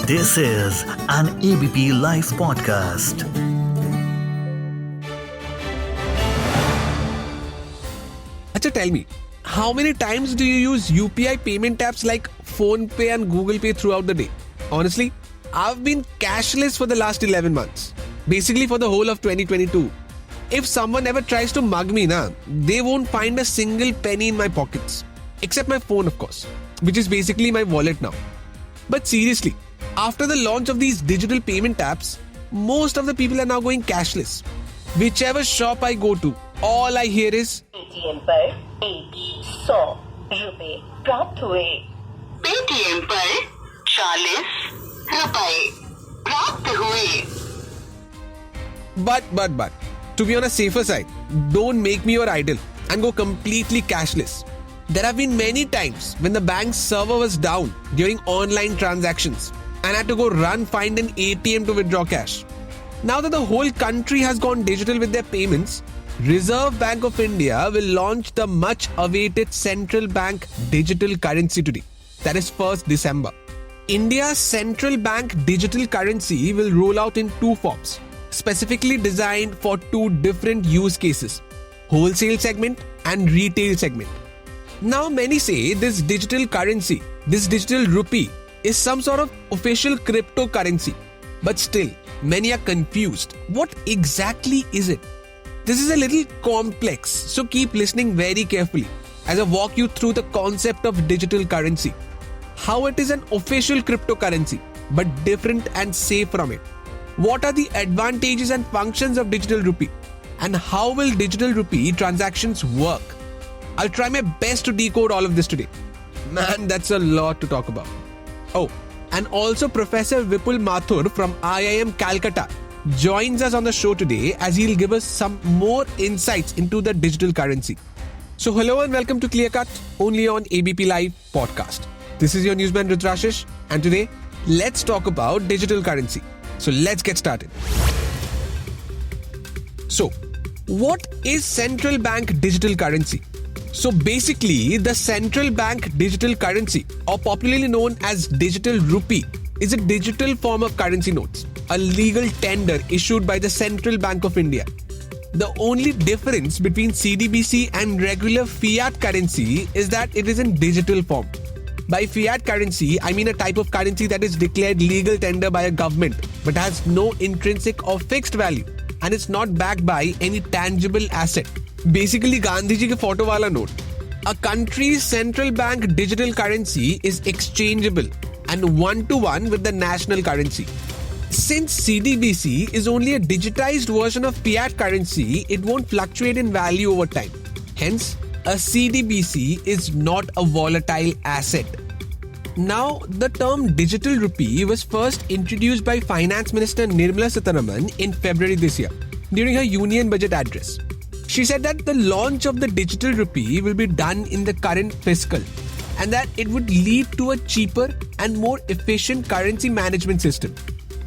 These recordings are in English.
This is an ABP Life podcast. Acha, tell me, how many times do you use UPI payment apps like PhonePe and Google Pay throughout the day? Honestly, I've been cashless for the last 11 months. Basically for the whole of 2022. If someone ever tries to mug me, they won't find a single penny in my pockets. Except my phone, of course, which is basically my wallet now. But seriously, after the launch of these digital payment apps, most of the people are now going cashless. Whichever shop I go to, all I hear is Paytm पर 100 रुपए प्राप्त हुए। Paytm पर 40 रुपए प्राप्त हुए। But, to be on a safer side, don't make me your idol and go completely cashless. There have been many times when the bank's server was down during online transactions and I had to go find an ATM to withdraw cash. Now that the whole country has gone digital with their payments, Reserve Bank of India will launch the much-awaited central bank digital currency today. That is 1st December. India's central bank digital currency will roll out in two forms, specifically designed for two different use cases, wholesale segment and retail segment. Now many say this digital currency, this digital rupee, is some sort of official cryptocurrency. But still, many are confused. What exactly is it? This is a little complex, so keep listening very carefully as I walk you through the concept of digital currency. How it is an official cryptocurrency, but different and safe from it. What are the advantages and functions of digital rupee? And how will digital rupee transactions work? I'll try my best to decode all of this today. Man, that's a lot to talk about. Oh, and also Professor Vipul Mathur from IIM Calcutta joins us on the show today as he'll give us some more insights into the digital currency. So hello and welcome to Clear Cut, only on ABP Live podcast. This is your newsman Rudrashish, and today let's talk about digital currency. So let's get started. So, what is central bank digital currency? So basically, the central bank digital currency, or popularly known as digital rupee, is a digital form of currency notes, a legal tender issued by the Central Bank of India. The only difference between CBDC and regular fiat currency is that it is in digital form. By fiat currency, I mean a type of currency that is declared legal tender by a government but has no intrinsic or fixed value and is not backed by any tangible asset. Basically, Gandhi ji ke photo wala note. A country's central bank digital currency is exchangeable and one-to-one with the national currency. Since CBDC is only a digitized version of fiat currency, it won't fluctuate in value over time. Hence, a CBDC is not a volatile asset. Now, the term digital rupee was first introduced by Finance Minister Nirmala Sitharaman in February this year during her Union Budget address. She said that the launch of the digital rupee will be done in the current fiscal and that it would lead to a cheaper and more efficient currency management system.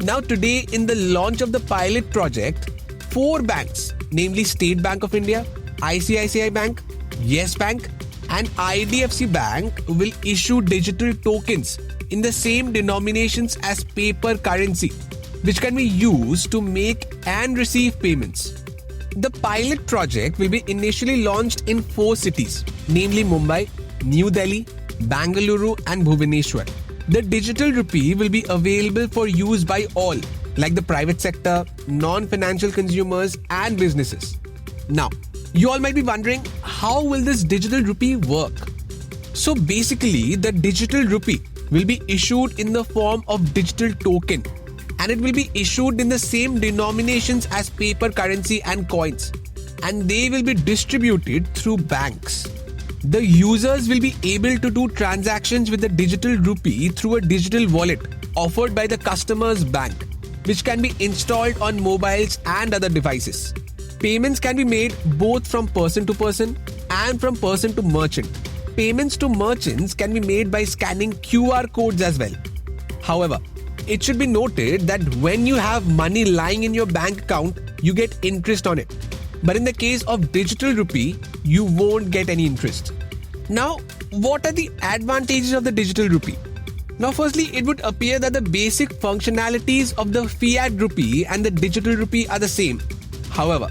Now today, in the launch of the pilot project, 4 banks, namely State Bank of India, ICICI Bank, Yes Bank and IDFC Bank will issue digital tokens in the same denominations as paper currency, which can be used to make and receive payments. The pilot project will be initially launched in 4 cities, namely Mumbai, New Delhi, Bangalore and Bhubaneswar. The digital rupee will be available for use by all, like the private sector, non-financial consumers and businesses. Now, you all might be wondering, how will this digital rupee work? So basically, the digital rupee will be issued in the form of digital token, and it will be issued in the same denominations as paper currency and coins, and they will be distributed through banks. The users will be able to do transactions with the digital rupee through a digital wallet offered by the customer's bank, which can be installed on mobiles and other devices. Payments can be made both from person to person and from person to merchant. Payments to merchants can be made by scanning QR codes as well. However, it should be noted that when you have money lying in your bank account, you get interest on it. But in the case of digital rupee, you won't get any interest. Now, what are the advantages of the digital rupee? Now, firstly, it would appear that the basic functionalities of the fiat rupee and the digital rupee are the same. However,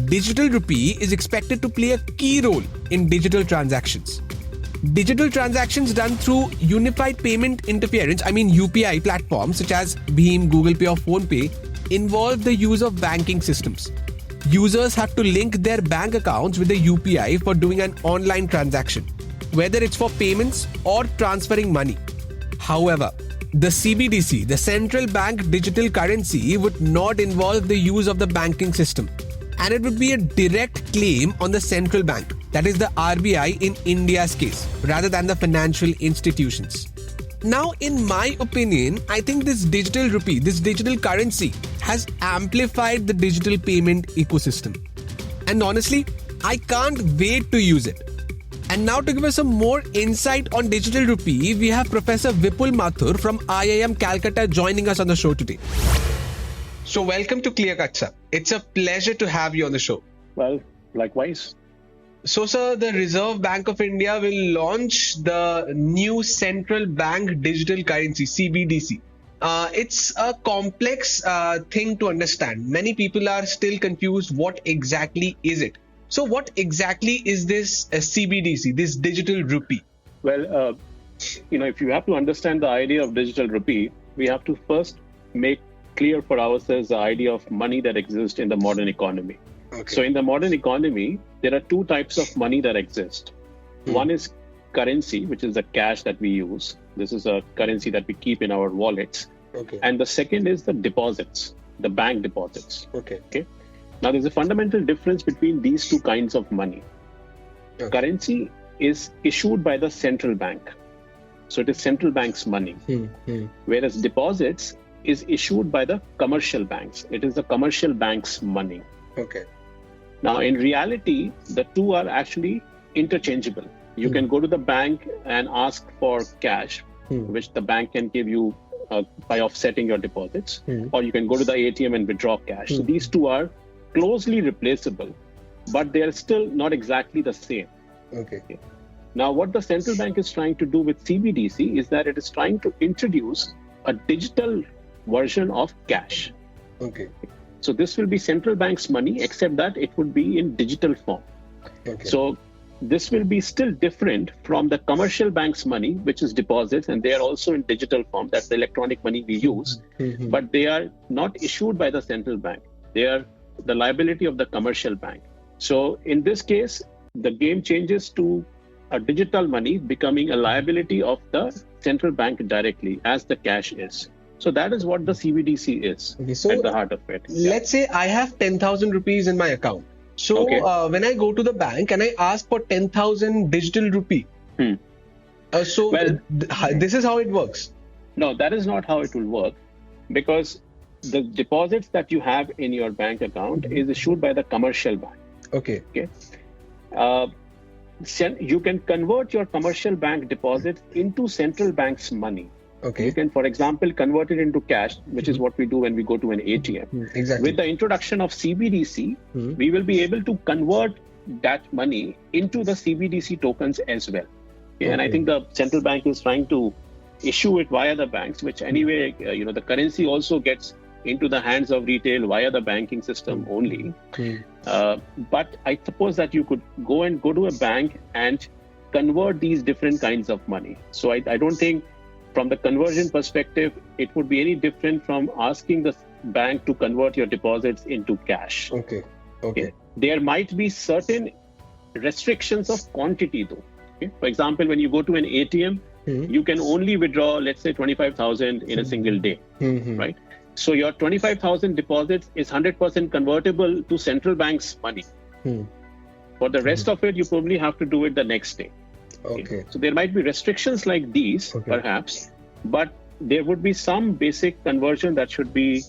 digital rupee is expected to play a key role in digital transactions. Digital transactions done through unified payment interference, UPI platforms such as Bheem, Google Pay or PhonePe, involve the use of banking systems. Users have to link their bank accounts with the UPI for doing an online transaction, whether it's for payments or transferring money. However, the CBDC, the central bank digital currency, would not involve the use of the banking system, and it would be a direct claim on the central bank, that is the RBI in India's case, rather than the financial institutions. Now, in my opinion, I think this digital rupee, this digital currency, has amplified the digital payment ecosystem. And honestly, I can't wait to use it. And now to give us some more insight on digital rupee, we have Professor Vipul Mathur from IIM Calcutta joining us on the show today. So welcome to Clear Cut, sir. It's a pleasure to have you on the show. Well, likewise. So, sir, the Reserve Bank of India will launch the new central bank digital currency, CBDC. It's a complex thing to understand. Many people are still confused. What exactly is it? So, what exactly is this CBDC, this digital rupee? Well, if you have to understand the idea of digital rupee, we have to first make clear for ourselves the idea of money that exists in the modern economy. Okay. So in the modern economy, there are two types of money that exist. One is currency, which is the cash that we use. This is a currency that we keep in our wallets. Okay. And the second is the deposits, the bank deposits. Okay. Now, there's a fundamental difference between these two kinds of money. Okay. Currency is issued by the central bank. So it is central bank's money. Whereas deposits is issued by the commercial banks. It is the commercial bank's money. Okay. Now, in reality, the two are actually interchangeable. You can go to the bank and ask for cash, which the bank can give you by offsetting your deposits, or you can go to the ATM and withdraw cash. So these two are closely replaceable, but they are still not exactly the same. Okay. Now, what the central bank is trying to do with CBDC is that it is trying to introduce a digital version of cash. Okay. So this will be central bank's money, except that it would be in digital form. Okay. So this will be still different from the commercial bank's money, which is deposits, and they are also in digital form. That's the electronic money we use, but they are not issued by the central bank. They are the liability of the commercial bank. So in this case, the game changes to a digital money becoming a liability of the central bank directly, as the cash is. So that is what the CBDC is at the heart of it. Let's say I have 10,000 rupees in my account. So when I go to the bank and I ask for 10,000 digital rupee, this is how it works. No, that is not how it will work, because the deposits that you have in your bank account is issued by the commercial bank. Okay. You can convert your commercial bank deposits into central bank's money. Okay. You can, for example, convert it into cash, which is what we do when we go to an ATM. Exactly. With the introduction of CBDC, we will be able to convert that money into the CBDC tokens as well. And I think the central bank is trying to issue it via the banks, which anyway, the currency also gets into the hands of retail via the banking system only. But I suppose that you could go to a bank and convert these different kinds of money. So I don't think from the conversion perspective, it would be any different from asking the bank to convert your deposits into cash. Okay. There might be certain restrictions of quantity though. For example, when you go to an ATM, you can only withdraw, let's say, 25,000 in a single day, right? So your 25,000 deposits is 100% convertible to central bank's money. For the rest of it, you probably have to do it the next day. Okay. So there might be restrictions like these, perhaps, but there would be some basic conversion that should be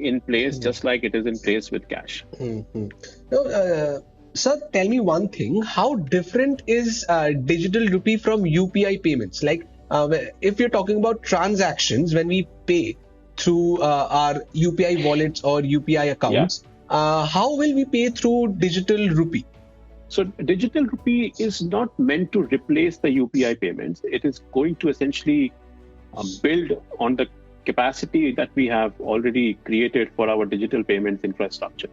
in place, just like it is in place with cash. Now, sir, tell me one thing: how different is digital rupee from UPI payments? Like, if you're talking about transactions, when we pay through our UPI wallets or UPI accounts, how will we pay through digital rupee? So digital rupee is not meant to replace the UPI payments. It is going to essentially build on the capacity that we have already created for our digital payments infrastructure.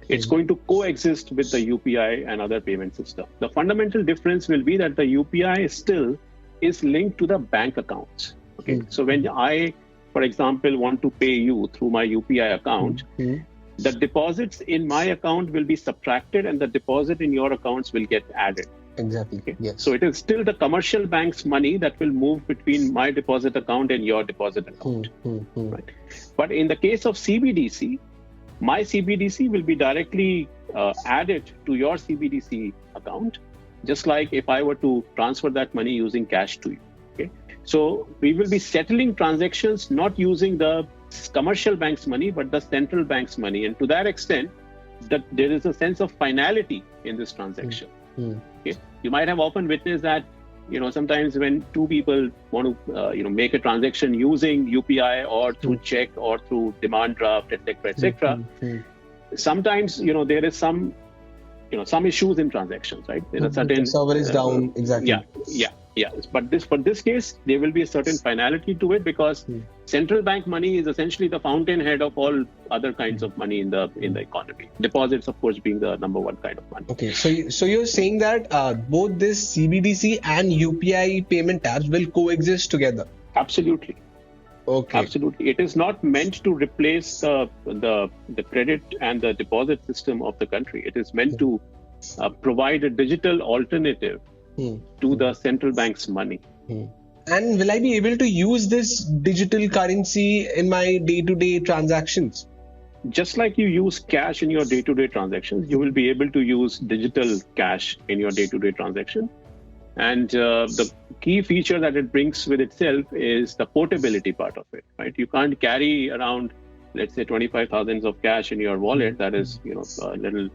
It's going to coexist with the UPI and other payment system. The fundamental difference will be that the UPI still is linked to the bank accounts. Okay, so when I, for example, want to pay you through my UPI account, the deposits in my account will be subtracted and the deposit in your accounts will get added. Exactly. Okay? Yes. So it is still the commercial bank's money that will move between my deposit account and your deposit account. Right? But in the case of CBDC, my CBDC will be directly added to your CBDC account, just like if I were to transfer that money using cash to you. Okay? So we will be settling transactions not using the commercial bank's money, but the central bank's money. And to that extent, that there is a sense of finality in this transaction. Okay? You might have often witnessed that, sometimes when two people want to, make a transaction using UPI or through check or through demand draft, etc., sometimes, there is some issues in transactions, right? There are certain server is down. Exactly. Yeah. But this case, there will be a certain finality to it because central bank money is essentially the fountainhead of all other kinds of money in the economy. Deposits, of course, being the number one kind of money. Okay, so you're saying that both this CBDC and UPI payment tabs will coexist together? Absolutely. Okay. Absolutely. It is not meant to replace the credit and the deposit system of the country. It is meant to provide a digital alternative to the central bank's money. And will I be able to use this digital currency in my day-to-day transactions? Just like you use cash in your day-to-day transactions, you will be able to use digital cash in your day-to-day transaction. And the key feature that it brings with itself is the portability part of it, right? You can't carry around, let's say, 25,000 of cash in your wallet. That is, a little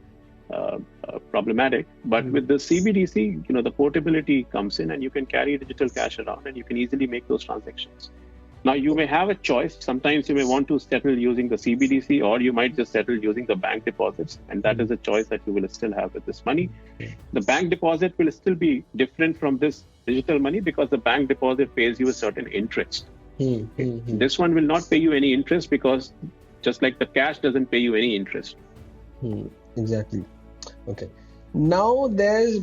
problematic. But with the CBDC, the portability comes in and you can carry digital cash around and you can easily make those transactions. Now, you may have a choice. Sometimes you may want to settle using the CBDC or you might just settle using the bank deposits. And that is a choice that you will still have with this money. The bank deposit will still be different from this digital money because the bank deposit pays you a certain interest. This one will not pay you any interest because just like the cash doesn't pay you any interest. Exactly. Okay. Now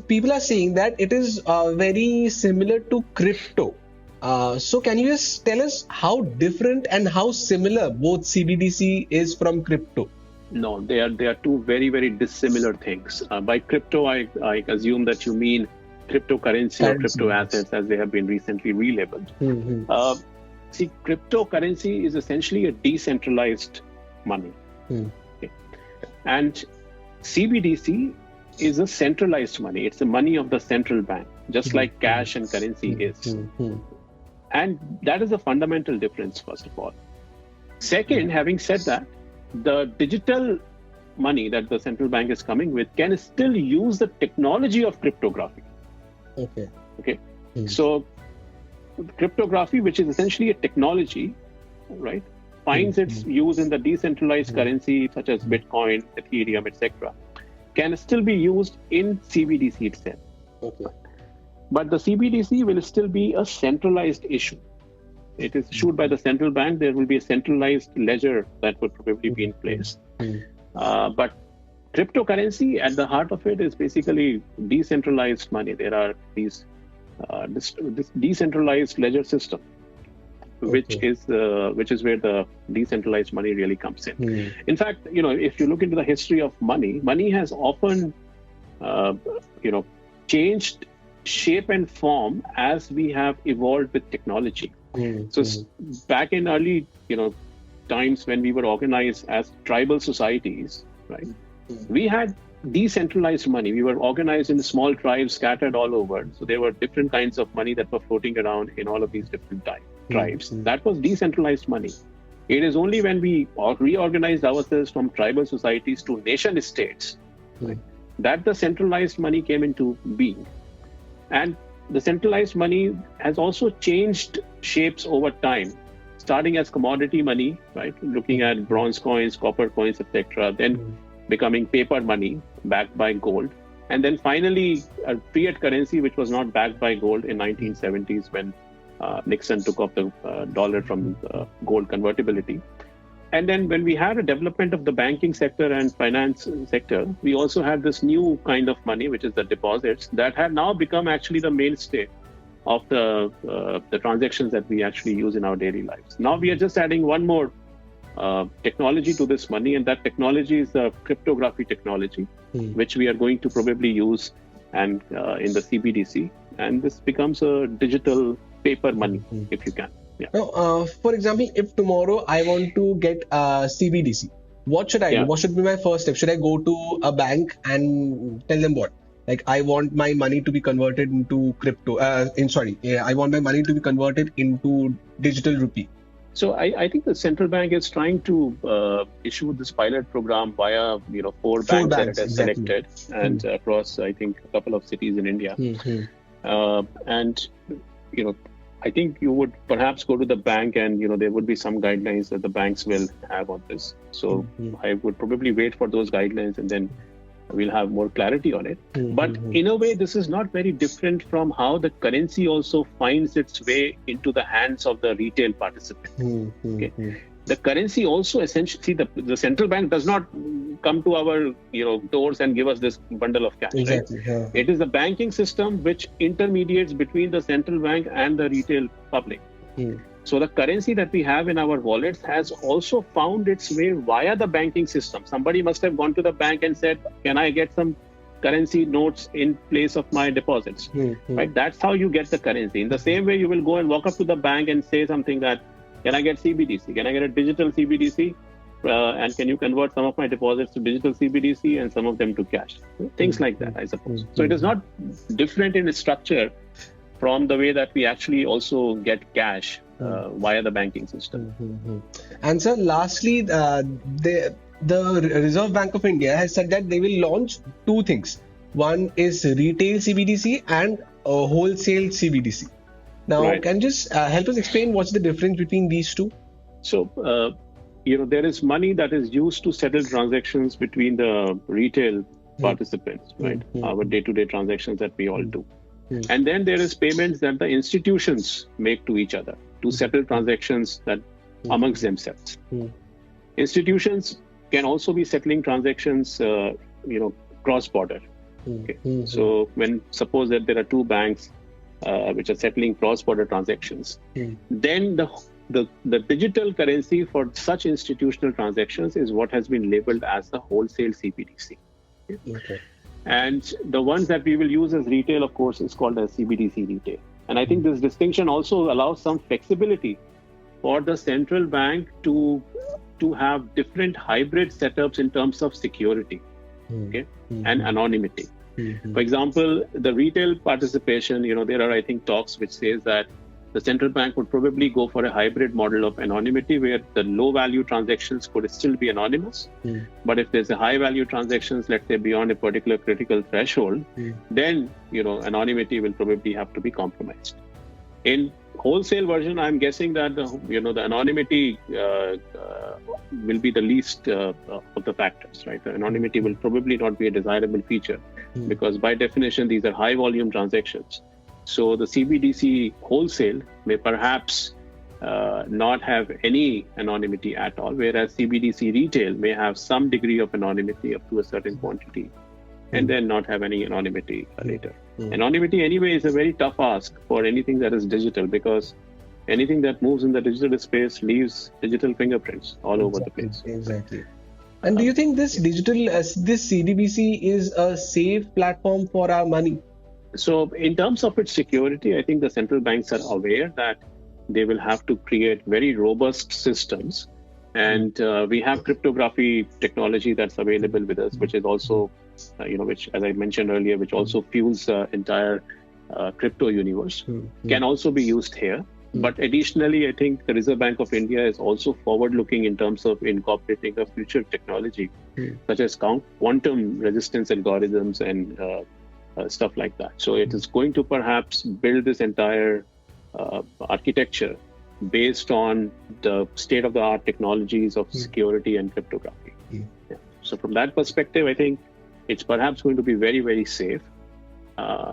people are saying that it is very similar to crypto. So can you just tell us how different and how similar both CBDC is from crypto? No, they are two very, very dissimilar things. By crypto, I assume that you mean cryptocurrency or crypto assets as they have been recently relabeled. See, cryptocurrency is essentially a decentralized money. Okay. And CBDC is a centralized money. It's the money of the central bank, just like cash and currency is. And that is a fundamental difference, first of all. Second, having said that, the digital money that the central bank is coming with can still use the technology of cryptography. Okay. So cryptography, which is essentially a technology, right, finds its use in the decentralized currency such as Bitcoin, Ethereum, etc., can still be used in CBDC itself. But the CBDC will still be a centralized issue. It is issued by the central bank. There will be a centralized ledger that would probably be in place. But cryptocurrency, at the heart of it, is basically decentralized money. There are this decentralized ledger system, which is where the decentralized money really comes in. In fact, if you look into the history of money has often, changed shape and form as we have evolved with technology. So back in early, times when we were organized as tribal societies, right? We had decentralized money. We were organized in small tribes scattered all over. So there were different kinds of money that were floating around in all of these different tribes. That was decentralized money. It is only when we reorganized ourselves from tribal societies to nation states, right, that the centralized money came into being. And the centralized money has also changed shapes over time, starting as commodity money, right, looking at bronze coins, copper coins, etc., then becoming paper money backed by gold. And then finally, a fiat currency, which was not backed by gold in 1970s when Nixon took off the dollar from gold convertibility. And then when we had a development of the banking sector and finance sector, we also had this new kind of money, which is the deposits, that have now become actually the mainstay of the transactions that we actually use in our daily lives. Now we are just adding one more technology to this money, and that technology is the cryptography technology, which we are going to probably use and in the CBDC, and this becomes a digital paper money, if you can. Yeah. Now, for example, if tomorrow I want to get CBDC, what should I do? What should be my first step? Should I go to a bank and tell them what? Like, I want my money to be converted into crypto. I want my money to be converted into digital rupee. So I think the central bank is trying to issue this pilot program via four banks that it has selected and across I think a couple of cities in India. And I think you would perhaps go to the bank and there would be some guidelines that the banks will have on this. So I would probably wait for those guidelines and then we'll have more clarity on it. But in a way, this is not very different from how the currency also finds its way into the hands of the retail participant. Okay? The currency also essentially, the central bank does not come to our doors and give us this bundle of cash. Exactly. Right? Yeah. It is the banking system which intermediates between the central bank and the retail public. So the currency that we have in our wallets has also found its way via the banking system. Somebody must have gone to the bank and said, can I get some currency notes in place of my deposits? Right? That's how you get the currency. In the same way, you will go and walk up to the bank and say something that, can I get CBDC? Can I get a digital CBDC? And can you convert some of my deposits to digital CBDC and some of them to cash? Things like that, I suppose. So it is not different in its structure from the way that we actually also get cash via the banking system. And sir, lastly, the Reserve Bank of India has said that they will launch two things. One is retail CBDC and wholesale CBDC. Now, can you just help us explain what's the difference between these two? So, there is money that is used to settle transactions between the retail participants, right? Our day-to-day transactions that we all do. And then there is payments that the institutions make to each other to settle transactions that amongst themselves. Institutions can also be settling transactions, cross-border. Okay. So when suppose that there are two banks which are settling cross-border transactions, then the digital currency for such institutional transactions is what has been labeled as the wholesale CBDC. Okay. And the ones that we will use as retail, of course, is called as CBDC retail. And I think this distinction also allows some flexibility for the central bank to have different hybrid setups in terms of security, and anonymity. For example, the retail participation, there are, I think, talks which says that the central bank would probably go for a hybrid model of anonymity where the low value transactions could still be anonymous. But if there's a high value transactions, let's say beyond a particular critical threshold, then, anonymity will probably have to be compromised. In wholesale version, I'm guessing that, the anonymity will be the least of the factors, right? The anonymity will probably not be a desirable feature because by definition, these are high volume transactions. So the CBDC wholesale may perhaps not have any anonymity at all, whereas CBDC retail may have some degree of anonymity up to a certain quantity and then not have any anonymity later. Anonymity anyway is a very tough ask for anything that is digital because anything that moves in the digital space leaves digital fingerprints all over the place. Exactly. And do you think this this CBDC is a safe platform for our money? So in terms of its security, I think the central banks are aware that they will have to create very robust systems. And we have cryptography technology that's available with us, which is also, which, as I mentioned earlier, which also fuels the entire crypto universe, can also be used here. But additionally, I think the Reserve Bank of India is also forward-looking in terms of incorporating a future technology, such as quantum resistance algorithms and stuff like that. So it is going to perhaps build this entire architecture based on the state-of-the-art technologies of security and cryptography. So from that perspective, I think It's perhaps going to be very, very safe,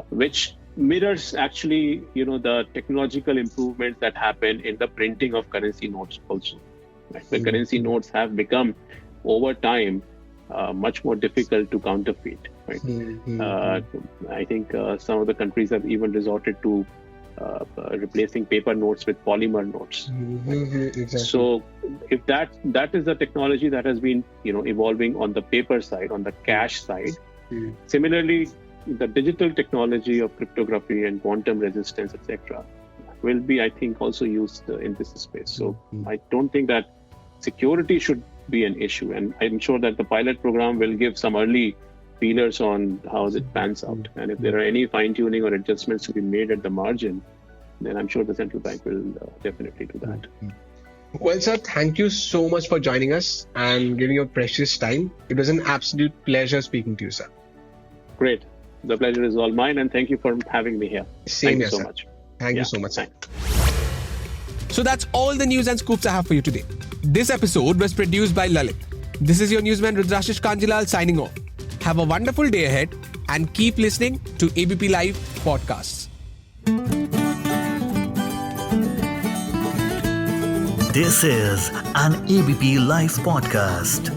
which mirrors actually, the technological improvements that happen in the printing of currency notes also. Right? The currency notes have become, over time, much more difficult to counterfeit. Right? I think some of the countries have even resorted to replacing paper notes with polymer notes. Exactly. So, if that is the technology that has been, evolving on the paper side, on the cash side. Similarly, the digital technology of cryptography and quantum resistance, etc., will be, I think, also used in this space. So, I don't think that security should be an issue, and I'm sure that the pilot program will give some early feelers on how it pans out. And if there are any fine-tuning or adjustments to be made at the margin, then I'm sure the central bank will definitely do that. Well, sir, thank you so much for joining us and giving your precious time. It was an absolute pleasure speaking to you, sir. Great. The pleasure is all mine, and thank you for having me here. Same Thank here, you so sir. much. Thank you so much, sir. Thanks. So that's all the news and scoops I have for you today. This episode was produced by Lalit. This is your newsman Rudrashish Kanjilal signing off. Have a wonderful day ahead and keep listening to ABP Live podcasts. This is an ABP Live podcast.